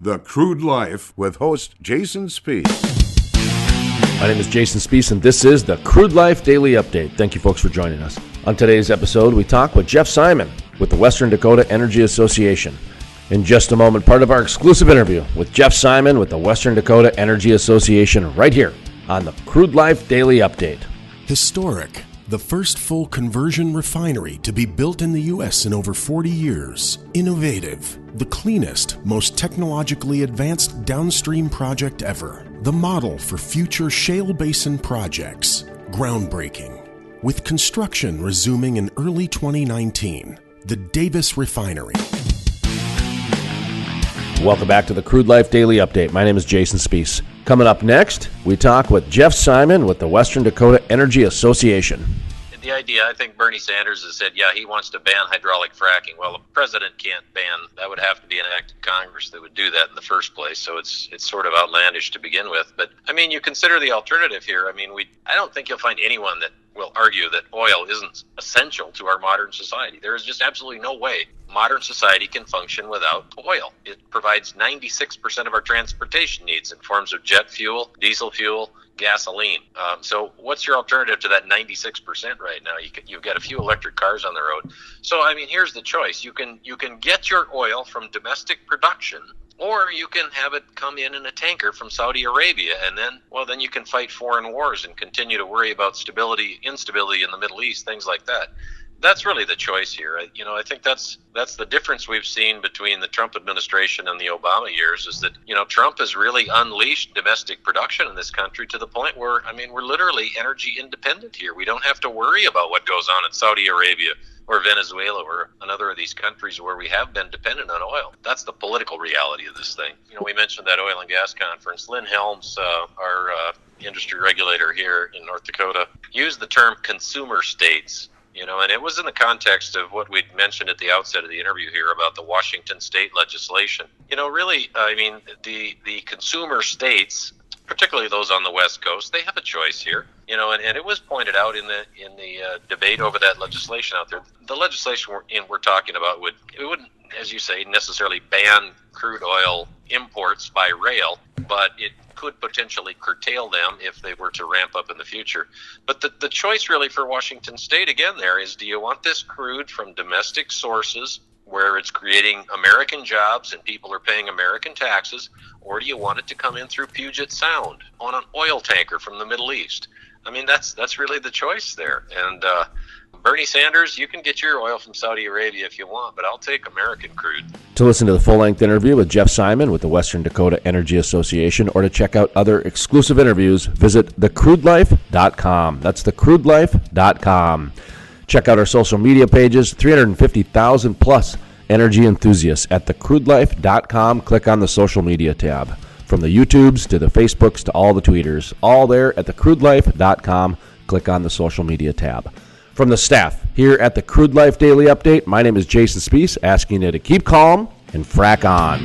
The Crude Life with host Jason Spiess. My name is Jason Spiess, and this is the Crude Life Daily Update. Thank you, folks, for joining us. On today's episode, we talk with Geoff Simon with the Western Dakota Energy Association. In just a moment, part of our exclusive interview with Geoff Simon with the Western Dakota Energy Association right here on the Crude Life Daily Update. Historic. The first full conversion refinery to be built in the U.S. in over 40 years. Innovative. The cleanest, most technologically advanced downstream project ever. The model for future shale basin projects. Groundbreaking. With construction resuming in early 2019. The Davis Refinery. Welcome back to the Crude Life Daily Update. My name is Jason Spiess. Coming up next, we talk with Geoff Simon with the Western Dakota Energy Association. The idea, I think Bernie Sanders has said, he wants to ban hydraulic fracking. Well, the president can't ban. That would have to be an act of Congress that would do that in the first place. So it's sort of outlandish to begin with. But, you consider the alternative here. I don't think you'll find anyone that will argue that oil isn't essential to our modern society. There is just absolutely no way modern society can function without oil. It provides 96% of our transportation needs in forms of jet fuel, diesel fuel, gasoline. So what's your alternative to that 96% right now? You've got a few electric cars on the road. So, here's the choice. You can get your oil from domestic production, or you can have it come in a tanker from Saudi Arabia, and then you can fight foreign wars and continue to worry about instability in the Middle East, things like that. That's really the choice here. I think that's the difference we've seen between the Trump administration and the Obama years is that, Trump has really unleashed domestic production in this country to the point where, we're literally energy independent here. We don't have to worry about what goes on in Saudi Arabia or Venezuela or another of these countries where we have been dependent on oil. That's the political reality of this thing. We mentioned that oil and gas conference. Lynn Helms, our industry regulator here in North Dakota, used the term consumer states. And it was in the context of what we'd mentioned at the outset of the interview here about the Washington state legislation. The consumer states, particularly those on the West Coast, they have a choice here. And it was pointed out in the debate over that legislation out there. The legislation we're talking about wouldn't, as you say, necessarily ban crude oil imports by rail, but it could potentially curtail them if they were to ramp up in the future. But the choice really for Washington State, again, there is, do you want this crude from domestic sources where it's creating American jobs and people are paying American taxes, or do you want it to come in through Puget Sound on an oil tanker from the Middle East? That's really the choice there. And Bernie Sanders, you can get your oil from Saudi Arabia if you want, but I'll take American crude. To listen to the full-length interview with Geoff Simon with the Western Dakota Energy Association, or to check out other exclusive interviews, visit thecrudelife.com. That's thecrudelife.com. Check out our social media pages, 350,000 plus energy enthusiasts at thecrudelife.com. Click on the social media tab. From the YouTubes to the Facebooks to all the tweeters, all there at thecrudelife.com. Click on the social media tab. From the staff here at the Crude Life Daily Update, my name is Jason Spiess, asking you to keep calm and frack on.